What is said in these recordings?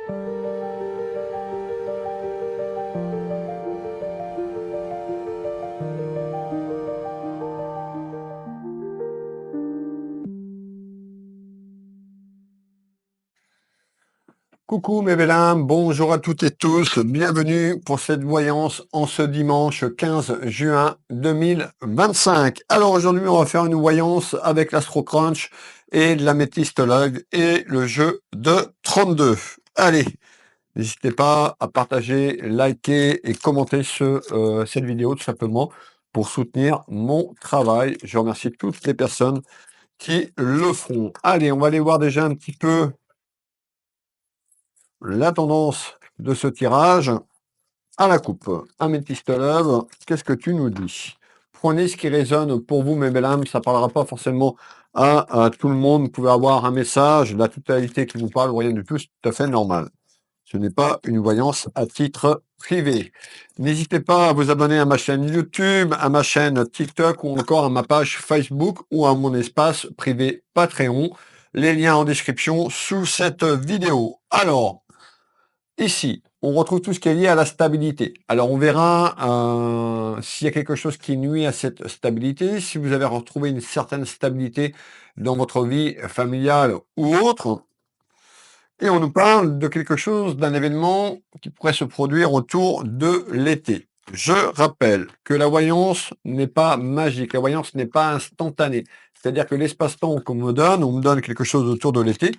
Coucou mes belles âmes, bonjour à toutes et tous, bienvenue pour cette voyance en ce dimanche 15 juin 2025. Alors aujourd'hui on va faire une voyance avec l'Astro Crunch et de l'améthystologue et le jeu de 32. Allez, n'hésitez pas à partager, liker et commenter cette vidéo tout simplement pour soutenir mon travail. Je remercie toutes les personnes qui le feront. Allez, on va aller voir déjà un petit peu la tendance de ce tirage à la coupe. Améthyste Love, qu'est-ce que tu nous dis? Prenez ce qui résonne pour vous, mes belles âmes. Ça ne parlera pas forcément à tout le monde. Vous pouvez avoir un message, la totalité qui vous parle ou rien du tout, c'est tout à fait normal. Ce n'est pas une voyance à titre privé. N'hésitez pas à vous abonner à ma chaîne YouTube, à ma chaîne TikTok ou encore à ma page Facebook ou à mon espace privé Patreon. Les liens en description sous cette vidéo. Alors, ici, on retrouve tout ce qui est lié à la stabilité. Alors, on verra s'il y a quelque chose qui nuit à cette stabilité, si vous avez retrouvé une certaine stabilité dans votre vie familiale ou autre. Et on nous parle de quelque chose, d'un événement qui pourrait se produire autour de l'été. Je rappelle que la voyance n'est pas magique, la voyance n'est pas instantanée. C'est-à-dire que l'espace-temps qu'on me donne, on me donne quelque chose autour de l'été,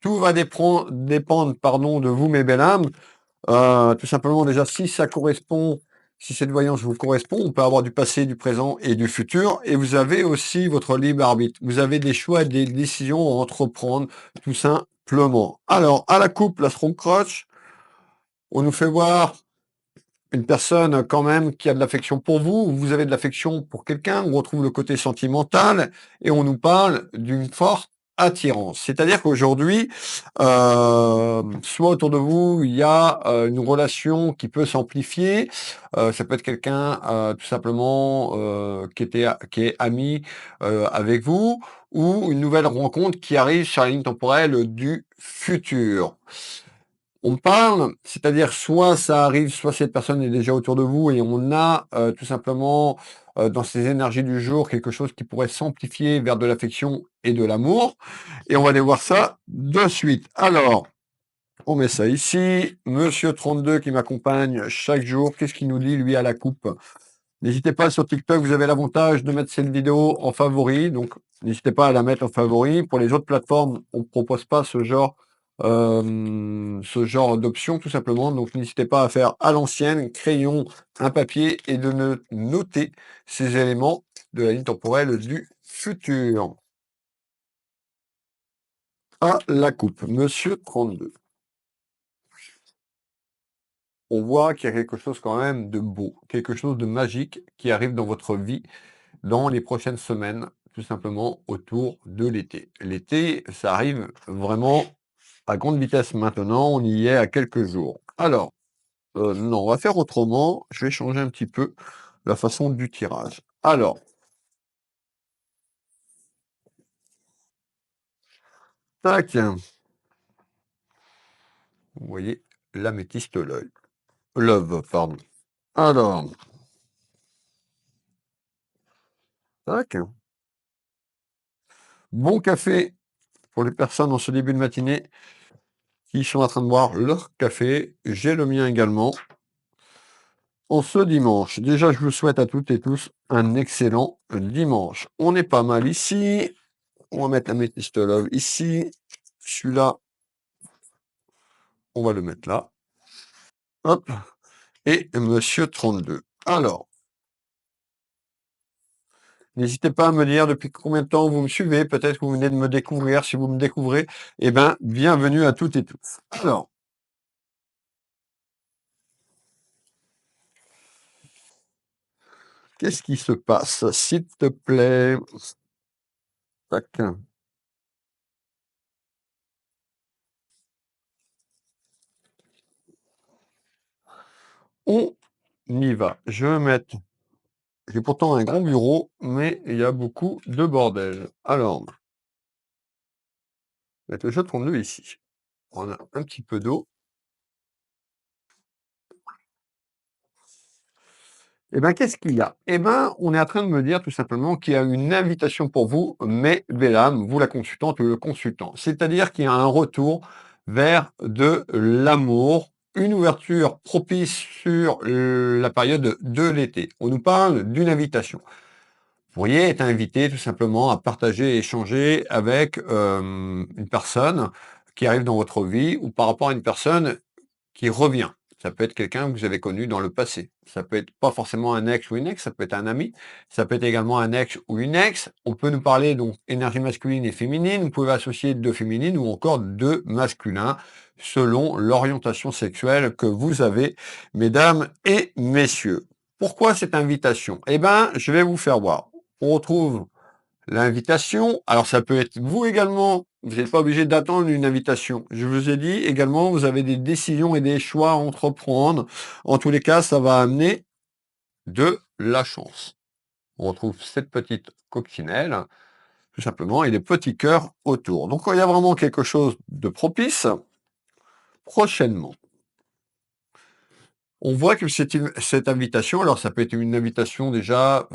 tout va dépendre, de vous, mes belles âmes. Tout simplement, déjà, si ça correspond, si cette voyance vous correspond, on peut avoir du passé, du présent et du futur. Et vous avez aussi votre libre arbitre. Vous avez des choix et des décisions à entreprendre, tout simplement. Alors, à la coupe, la Strong Crotch, on nous fait voir une personne quand même qui a de l'affection pour vous. Vous avez de l'affection pour quelqu'un. On retrouve le côté sentimental et on nous parle d'une forte attirance. C'est-à-dire qu'aujourd'hui, soit autour de vous, il y a une relation qui peut s'amplifier. Ça peut être quelqu'un tout simplement qui est ami avec vous ou une nouvelle rencontre qui arrive sur la ligne temporelle du futur. On parle, c'est-à-dire soit ça arrive, soit cette personne est déjà autour de vous et on a tout simplement dans ces énergies du jour quelque chose qui pourrait s'amplifier vers de l'affection et de l'amour. Et on va aller voir ça de suite. Alors, on met ça ici. Monsieur 32 qui m'accompagne chaque jour. Qu'est-ce qu'il nous dit, lui, à la coupe? N'hésitez pas sur TikTok, vous avez l'avantage de mettre cette vidéo en favori. Donc, n'hésitez pas à la mettre en favori. Pour les autres plateformes, on ne propose pas ce genre d'option, tout simplement. Donc, n'hésitez pas à faire à l'ancienne, crayon, un papier et de noter ces éléments de la ligne temporelle du futur. À la coupe, Monsieur 32. On voit qu'il y a quelque chose quand même de beau, quelque chose de magique qui arrive dans votre vie dans les prochaines semaines, tout simplement autour de l'été. L'été, ça arrive vraiment à grande vitesse maintenant, on y est à quelques jours. Alors, non, on va faire autrement, je vais changer un petit peu la façon du tirage. Alors, tac, vous voyez, l'améthyste love, pardon. Alors, tac, bon café pour les personnes en ce début de matinée qui sont en train de boire leur café. J'ai le mien également. En ce dimanche, déjà, je vous souhaite à toutes et tous un excellent dimanche. On est pas mal ici. On va mettre la métiste love ici. Celui-là, on va le mettre là. Hop. Et Monsieur 32. Alors, n'hésitez pas à me dire depuis combien de temps vous me suivez. Peut-être que vous venez de me découvrir. Si vous me découvrez, eh bien, bienvenue à toutes et tous. Alors, qu'est-ce qui se passe, s'il te plaît? Tac. On y va. Je vais mettre. J'ai pourtant un grand bureau, mais il y a beaucoup de bordel. Alors, mettre le jeu de 32 ici. On a un petit peu d'eau. Eh ben, qu'est-ce qu'il y a? Eh ben, on est en train de me dire tout simplement qu'il y a une invitation pour vous, mais belle âme, vous la consultante ou le consultant. C'est-à-dire qu'il y a un retour vers de l'amour, une ouverture propice sur la période de l'été. On nous parle d'une invitation. Vous pourriez être invité tout simplement à partager et échanger avec une personne qui arrive dans votre vie ou par rapport à une personne qui revient. Ça peut être quelqu'un que vous avez connu dans le passé. Ça peut être pas forcément un ex ou une ex, ça peut être un ami. Ça peut être également un ex ou une ex. On peut nous parler donc énergie masculine et féminine. Vous pouvez associer deux féminines ou encore deux masculins selon l'orientation sexuelle que vous avez, mesdames et messieurs. Pourquoi cette invitation? Eh ben, je vais vous faire voir. On retrouve l'invitation, alors ça peut être vous également, vous n'êtes pas obligé d'attendre une invitation. Je vous ai dit également, vous avez des décisions et des choix à entreprendre. En tous les cas, ça va amener de la chance. On retrouve cette petite coccinelle, tout simplement, et des petits cœurs autour. Donc il y a vraiment quelque chose de propice prochainement. On voit que cette invitation, alors ça peut être une invitation déjà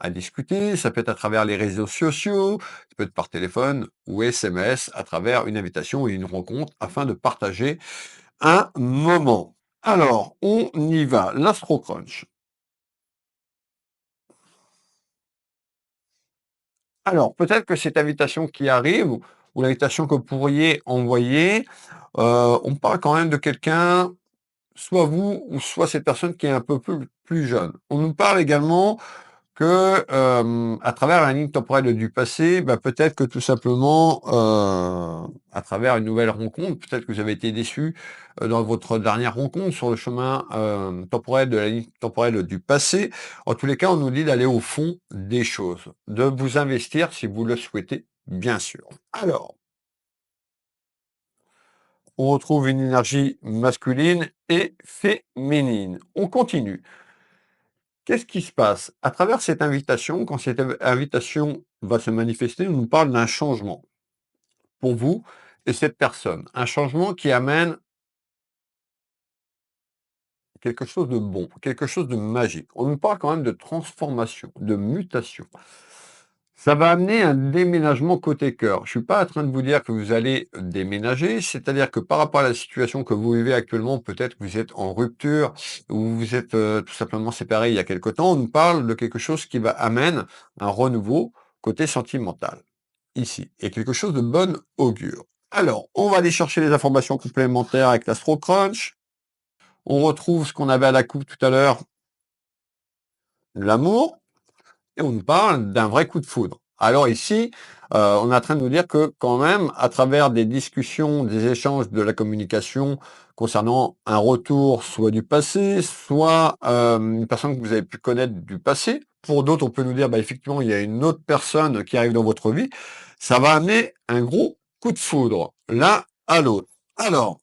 à discuter, ça peut être à travers les réseaux sociaux, ça peut être par téléphone ou SMS, à travers une invitation et une rencontre afin de partager un moment. Alors, on y va, l'Astro Crunch. Alors, peut-être que cette invitation qui arrive, ou l'invitation que vous pourriez envoyer, on parle quand même de quelqu'un, soit vous ou soit cette personne qui est un peu plus jeune. On nous parle également que, à travers la ligne temporelle du passé, bah, peut-être que tout simplement, à travers une nouvelle rencontre, peut-être que vous avez été déçu, dans votre dernière rencontre sur le chemin, temporel de la ligne temporelle du passé. En tous les cas, on nous dit d'aller au fond des choses, de vous investir si vous le souhaitez, bien sûr. Alors, on retrouve une énergie masculine et féminine. On continue. Qu'est-ce qui se passe? À travers cette invitation, quand cette invitation va se manifester, on nous parle d'un changement pour vous et cette personne. Un changement qui amène quelque chose de bon, quelque chose de magique. On nous parle quand même de transformation, de mutation. Ça va amener un déménagement côté cœur. Je suis pas en train de vous dire que vous allez déménager, c'est-à-dire que par rapport à la situation que vous vivez actuellement, peut-être que vous êtes en rupture ou vous êtes tout simplement séparé il y a quelque temps. On nous parle de quelque chose qui va amène un renouveau côté sentimental ici et quelque chose de bonne augure. Alors, on va aller chercher les informations complémentaires avec l'Astro Crunch. On retrouve ce qu'on avait à la coupe tout à l'heure, l'amour. Et on nous parle d'un vrai coup de foudre. Alors ici, on est en train de nous dire que quand même, à travers des discussions, des échanges, de la communication concernant un retour soit du passé, soit une personne que vous avez pu connaître du passé, pour d'autres, on peut nous dire, bah, effectivement, il y a une autre personne qui arrive dans votre vie, ça va amener un gros coup de foudre, l'un à l'autre. Alors,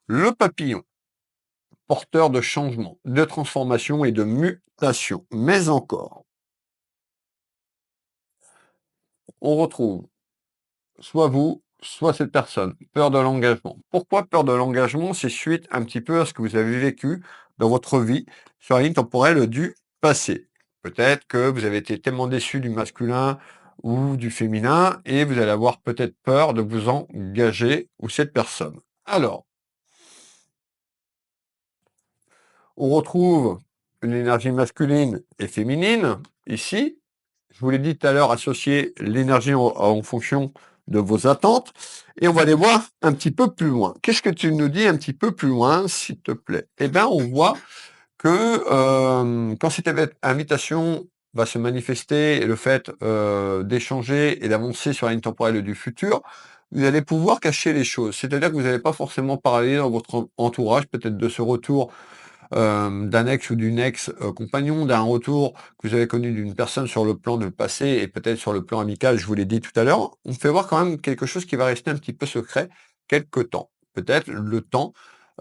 le papillon, porteur de changement, de transformation et de mutation, mais encore, on retrouve soit vous, soit cette personne. Peur de l'engagement. Pourquoi peur de l'engagement? C'est suite un petit peu à ce que vous avez vécu dans votre vie sur la ligne temporelle du passé. Peut-être que vous avez été tellement déçu du masculin ou du féminin et vous allez avoir peut-être peur de vous engager ou cette personne. Alors, on retrouve une énergie masculine et féminine ici. Je vous l'ai dit tout à l'heure, associer l'énergie en fonction de vos attentes. Et on va aller voir un petit peu plus loin. Qu'est-ce que tu nous dis un petit peu plus loin, s'il te plaît? Eh bien, on voit que quand cette invitation va se manifester et le fait d'échanger et d'avancer sur la ligne temporelle du futur, vous allez pouvoir cacher les choses. C'est-à-dire que vous n'allez pas forcément parler dans votre entourage, peut-être de ce retour d'un ex ou d'une ex-compagnon, d'un retour que vous avez connu d'une personne sur le plan de passé et peut-être sur le plan amical, je vous l'ai dit tout à l'heure, on fait voir quand même quelque chose qui va rester un petit peu secret quelque temps. Peut-être le temps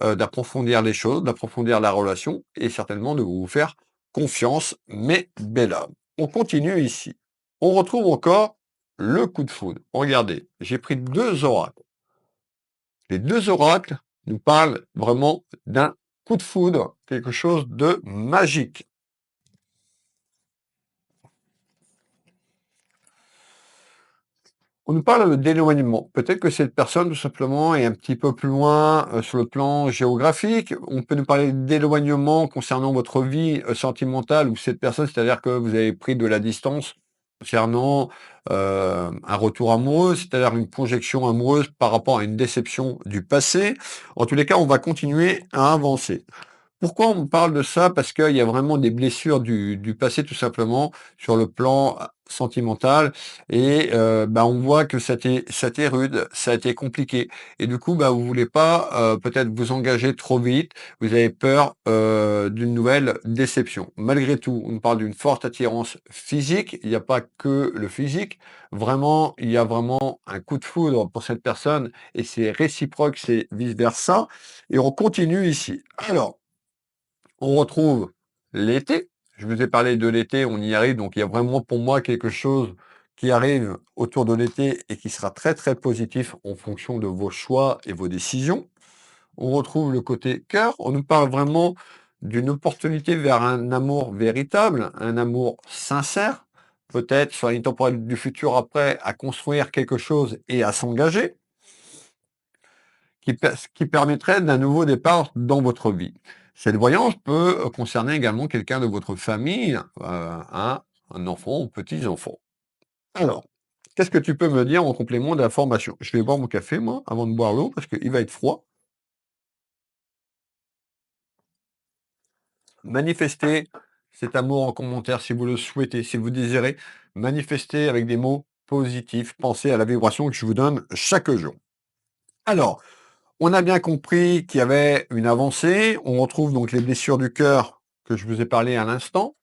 d'approfondir les choses, d'approfondir la relation et certainement de vous faire confiance, mais bel homme. On continue ici. On retrouve encore le coup de foudre. Regardez, j'ai pris deux oracles. Les deux oracles nous parlent vraiment d'un coup de foudre, quelque chose de magique. On nous parle d'éloignement. Peut-être que cette personne, tout simplement, est un petit peu plus loin sur le plan géographique. On peut nous parler d'éloignement concernant votre vie sentimentale ou cette personne, c'est-à-dire que vous avez pris de la distance concernant un retour amoureux, c'est-à-dire une projection amoureuse par rapport à une déception du passé. En tous les cas, on va continuer à avancer. Pourquoi on parle de ça? Parce qu'il y a vraiment des blessures du passé tout simplement sur le plan sentimental et bah, on voit que ça a été rude, ça a été compliqué et du coup, bah, vous voulez pas, peut-être vous engager trop vite, vous avez peur, d'une nouvelle déception. Malgré tout, on parle d'une forte attirance physique, il n'y a pas que le physique, vraiment, il y a vraiment un coup de foudre pour cette personne et c'est réciproque, c'est vice versa et on continue ici. Alors on retrouve l'été. Je vous ai parlé de l'été, on y arrive, donc il y a vraiment pour moi quelque chose qui arrive autour de l'été et qui sera très très positif en fonction de vos choix et vos décisions. On retrouve le côté cœur, on nous parle vraiment d'une opportunité vers un amour véritable, un amour sincère, peut-être sur une temporelle du futur après à construire quelque chose et à s'engager qui permettrait d'un nouveau départ dans votre vie. Cette voyance peut concerner également quelqu'un de votre famille, un enfant ou petits-enfants. Alors, qu'est-ce que tu peux me dire en complément d'information? Je vais boire mon café, moi, avant de boire l'eau, parce qu'il va être froid. Manifestez cet amour en commentaire si vous le souhaitez, si vous désirez. Manifestez avec des mots positifs. Pensez à la vibration que je vous donne chaque jour. Alors, on a bien compris qu'il y avait une avancée. On retrouve donc les blessures du cœur que je vous ai parlé à l'instant.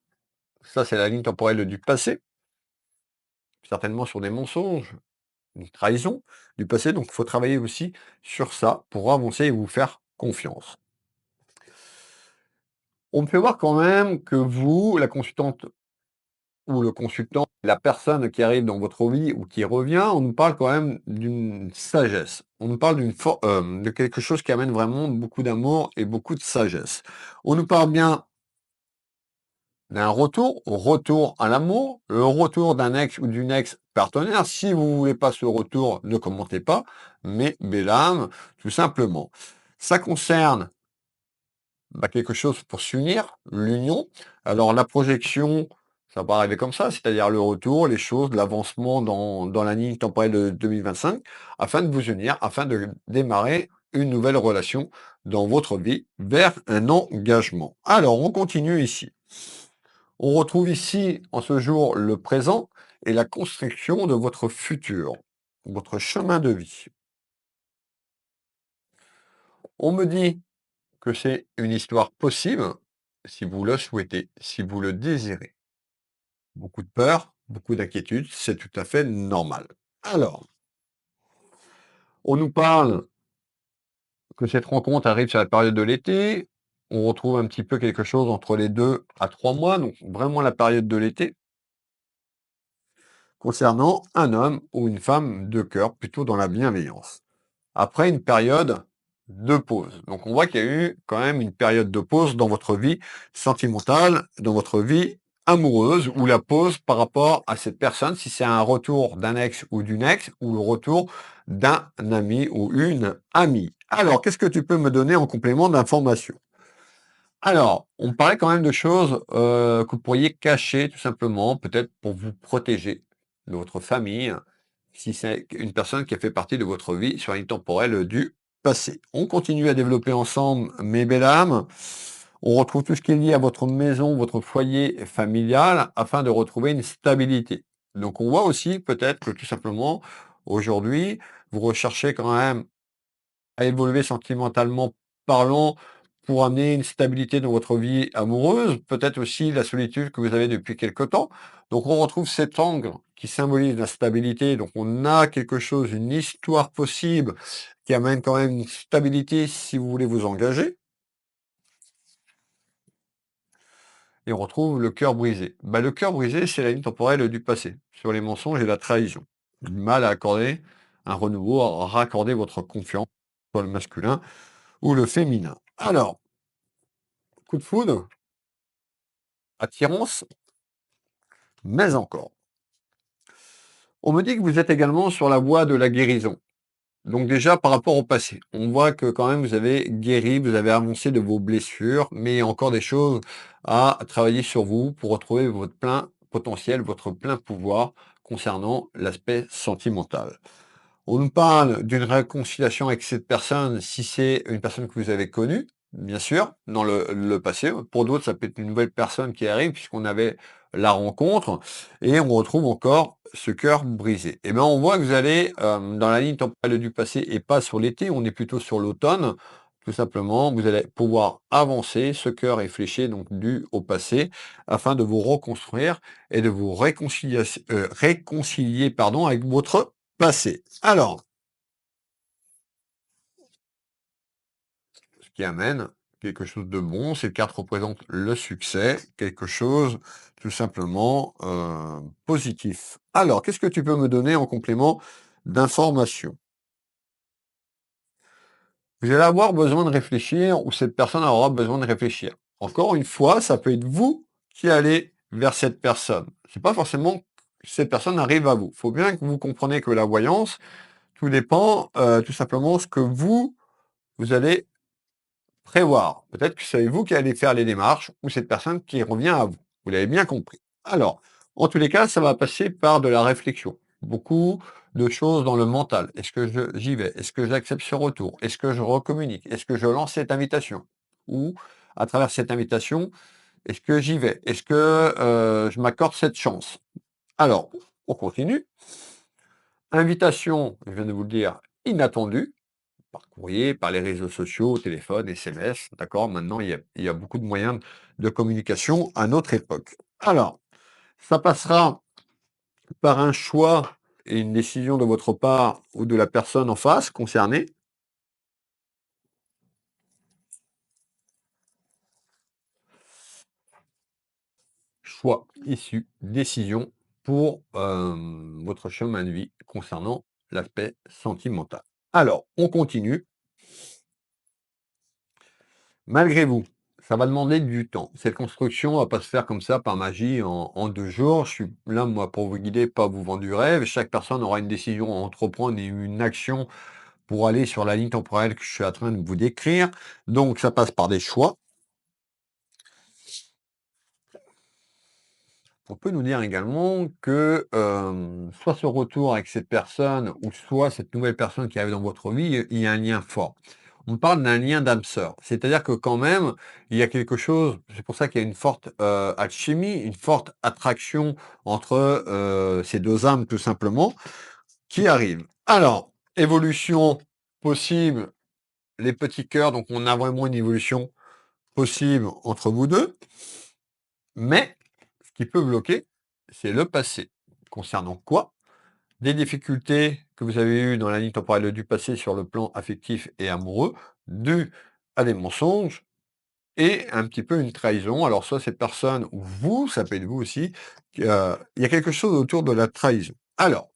Ça, c'est la ligne temporelle du passé, certainement sur des mensonges, une trahison du passé. Donc, il faut travailler aussi sur ça pour avancer et vous faire confiance. On peut voir quand même que vous, la consultante ou le consultant, la personne qui arrive dans votre vie ou qui revient, on nous parle quand même d'une sagesse. On nous parle de quelque chose qui amène vraiment beaucoup d'amour et beaucoup de sagesse. On nous parle bien d'un retour à l'amour, le retour d'un ex ou d'une ex-partenaire. Si vous ne voulez pas ce retour, ne commentez pas, mais belle âme, tout simplement. Ça concerne bah, quelque chose pour s'unir, l'union. Alors la projection, ça va arriver comme ça, c'est-à-dire le retour, les choses, l'avancement dans la ligne temporelle de 2025, afin de vous unir, afin de démarrer une nouvelle relation dans votre vie vers un engagement. Alors on continue ici. On retrouve ici, en ce jour, le présent et la construction de votre futur, votre chemin de vie. On me dit que c'est une histoire possible si vous le souhaitez, si vous le désirez. Beaucoup de peur, beaucoup d'inquiétude, c'est tout à fait normal. Alors, on nous parle que cette rencontre arrive sur la période de l'été. On retrouve un petit peu quelque chose entre les 2 à 3 mois, donc vraiment la période de l'été, concernant un homme ou une femme de cœur, plutôt dans la bienveillance. Après une période de pause. Donc on voit qu'il y a eu quand même une période de pause dans votre vie sentimentale, dans votre vie amoureuse, ou la pause par rapport à cette personne, si c'est un retour d'un ex ou d'une ex, ou le retour d'un ami ou une amie. Alors, qu'est-ce que tu peux me donner en complément d'information? Alors, on me parlait quand même de choses que vous pourriez cacher tout simplement, peut-être pour vous protéger de votre famille, si c'est une personne qui a fait partie de votre vie sur une temporelle du passé. On continue à développer ensemble, mes belles âmes. On retrouve tout ce qui est lié à votre maison, votre foyer familial, afin de retrouver une stabilité. Donc, on voit aussi peut-être que tout simplement, aujourd'hui, vous recherchez quand même à évoluer sentimentalement parlant pour amener une stabilité dans votre vie amoureuse, peut-être aussi la solitude que vous avez depuis quelque temps. Donc on retrouve cet angle qui symbolise la stabilité. Donc on a quelque chose, une histoire possible qui amène quand même une stabilité si vous voulez vous engager. Et on retrouve le cœur brisé. Bah, le cœur brisé, c'est la ligne temporelle du passé, sur les mensonges et la trahison. Du mal à accorder un renouveau, à raccorder votre confiance, soit le masculin ou le féminin. Alors, coup de foudre, attirance, mais encore. On me dit que vous êtes également sur la voie de la guérison. Donc déjà, par rapport au passé, on voit que quand même vous avez guéri, vous avez avancé de vos blessures, mais il y a encore des choses à travailler sur vous pour retrouver votre plein potentiel, votre plein pouvoir concernant l'aspect sentimental. On nous parle d'une réconciliation avec cette personne si c'est une personne que vous avez connue, bien sûr, dans le passé. Pour d'autres, ça peut être une nouvelle personne qui arrive puisqu'on avait la rencontre et on retrouve encore ce cœur brisé. Et bien, on voit que vous allez dans la ligne temporelle du passé et pas sur l'été, on est plutôt sur l'automne. Tout simplement, vous allez pouvoir avancer, ce cœur est fléché, donc dû au passé, afin de vous reconstruire et de vous réconcilier pardon, avec votre passé. Alors, ce qui amène quelque chose de bon, cette carte représente le succès, quelque chose tout simplement positif. Alors, qu'est-ce que tu peux me donner en complément d'information? Vous allez avoir besoin de réfléchir ou cette personne aura besoin de réfléchir. Encore une fois, ça peut être vous qui allez vers cette personne. C'est pas forcément que cette personne arrive à vous. Il faut bien que vous compreniez que la voyance, tout dépend tout simplement ce que vous allez prévoir. Peut-être que c'est vous qui allez faire les démarches ou cette personne qui revient à vous. Vous l'avez bien compris. Alors, en tous les cas, ça va passer par de la réflexion. Beaucoup de choses dans le mental. Est-ce que j'y vais? Est-ce que j'accepte ce retour? Est-ce que je recommunique? Est-ce que je lance cette invitation? Ou, à travers cette invitation, est-ce que j'y vais? Est-ce que je m'accorde cette chance? Alors, on continue. Invitation, je viens de vous le dire, inattendue par courrier, par les réseaux sociaux, téléphone, SMS, d'accord? Maintenant, il y a beaucoup de moyens de communication à notre époque. Alors, ça passera par un choix et une décision de votre part ou de la personne en face concernée. Choix, issue, décision pour votre chemin de vie concernant l'aspect sentimental. Alors, on continue. Malgré vous, ça va demander du temps. Cette construction va pas se faire comme ça par magie en 2 jours. Je suis là, moi, pour vous guider, pas vous vendre du rêve. Chaque personne aura une décision à entreprendre et une action pour aller sur la ligne temporelle que je suis en train de vous décrire. Donc ça passe par des choix. On peut nous dire également que, soit ce retour avec cette personne ou soit cette nouvelle personne qui arrive dans votre vie, il y a un lien fort. On parle d'un lien d'âme sœur. C'est-à-dire que quand même, il y a quelque chose c'est pour ça qu'il y a une forte, alchimie, une forte attraction entre, ces 2 âmes tout simplement, qui arrivent. Alors, évolution possible, les petits cœurs, donc on a vraiment une évolution possible entre vous 2. Mais ce qui peut bloquer, c'est le passé. Concernant quoi? Des difficultés que vous avez eues dans la ligne temporelle du passé sur le plan affectif et amoureux, dues à des mensonges et un petit peu une trahison. Alors soit cette personne ou vous, ça peut être vous aussi, il y a quelque chose autour de la trahison. Alors,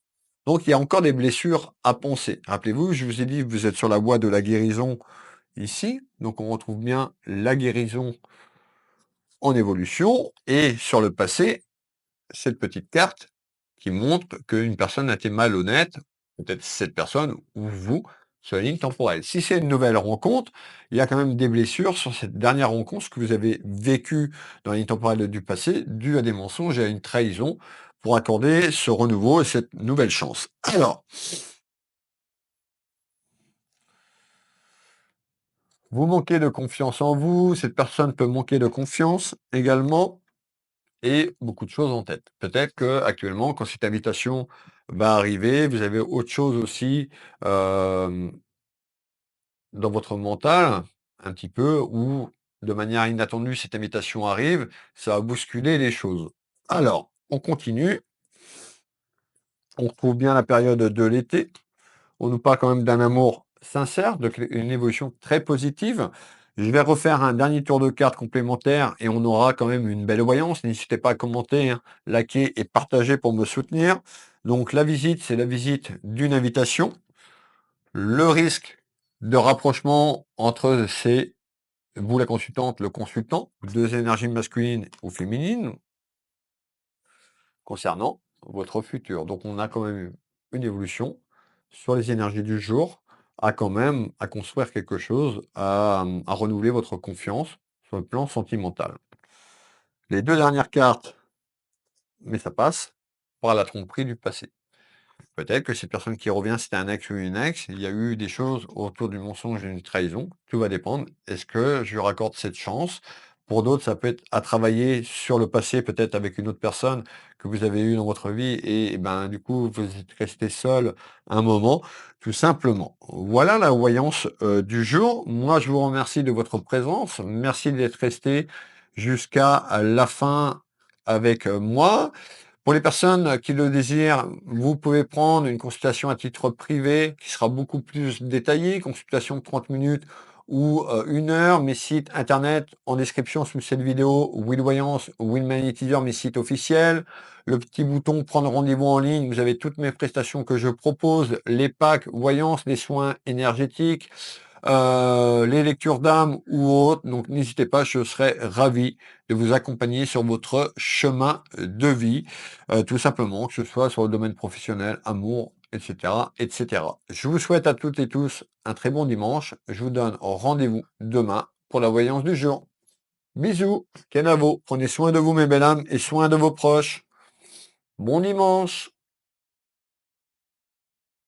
donc il y a encore des blessures à penser. Rappelez-vous, je vous ai dit, vous êtes sur la voie de la guérison ici, donc on retrouve bien la guérison en évolution et sur le passé, cette petite carte qui montre qu'une personne a été malhonnête, peut-être cette personne ou vous, sur la ligne temporelle. Si c'est une nouvelle rencontre, il y a quand même des blessures sur cette dernière rencontre, ce que vous avez vécu dans la ligne temporelle du passé, dû à des mensonges et à une trahison, pour accorder ce renouveau et cette nouvelle chance. Alors, vous manquez de confiance en vous, cette personne peut manquer de confiance également. Et beaucoup de choses en tête. Peut-être que actuellement, quand cette invitation va arriver, vous avez autre chose aussi, hem, dans votre mental, un petit peu, où de manière inattendue, cette invitation arrive, ça va bousculer les choses. Alors, on continue, on retrouve bien la période de l'été. On nous parle quand même d'un amour sincère, donc une évolution très positive. Je vais refaire un dernier tour de cartes complémentaire et on aura quand même une belle voyance. N'hésitez pas à commenter, hein, liker et partager pour me soutenir. Donc la visite, c'est la visite d'une invitation. Le risque de rapprochement entre ces vous la consultante, le consultant, 2 énergies masculines ou féminines, concernant votre futur. Donc on a quand même eu une évolution sur les énergies du jour, à quand même à construire quelque chose, à renouveler votre confiance sur le plan sentimental. Les 2 dernières cartes, mais ça passe par la tromperie du passé. Peut-être que cette personne qui revient, c'était un ex ou une ex, il y a eu des choses autour du mensonge et d'une trahison. Tout va dépendre. Est-ce que je lui raccorde cette chance? Pour d'autres, ça peut être à travailler sur le passé, peut-être avec une autre personne que vous avez eue dans votre vie et ben, du coup, vous êtes resté seul un moment, tout simplement. Voilà la voyance, du jour. Moi, je vous remercie de votre présence. Merci d'être resté jusqu'à la fin avec, moi. Pour les personnes qui le désirent, vous pouvez prendre une consultation à titre privé qui sera beaucoup plus détaillée, consultation de 30 minutes ou 1 heure. Mes sites internet en description sous cette vidéo, Will Voyance, Will Magnétiseur, mes sites officiels. Le petit bouton prendre rendez-vous en ligne, vous avez toutes mes prestations que je propose, les packs voyance, les soins énergétiques, les lectures d'âme ou autres. Donc n'hésitez pas, je serai ravi de vous accompagner sur votre chemin de vie, tout simplement, que ce soit sur le domaine professionnel, amour, etc., etc. Je vous souhaite à toutes et tous un très bon dimanche. Je vous donne rendez-vous demain pour la voyance du jour. Bisous, Kenavo, prenez soin de vous mes belles âmes et soin de vos proches. Bon dimanche.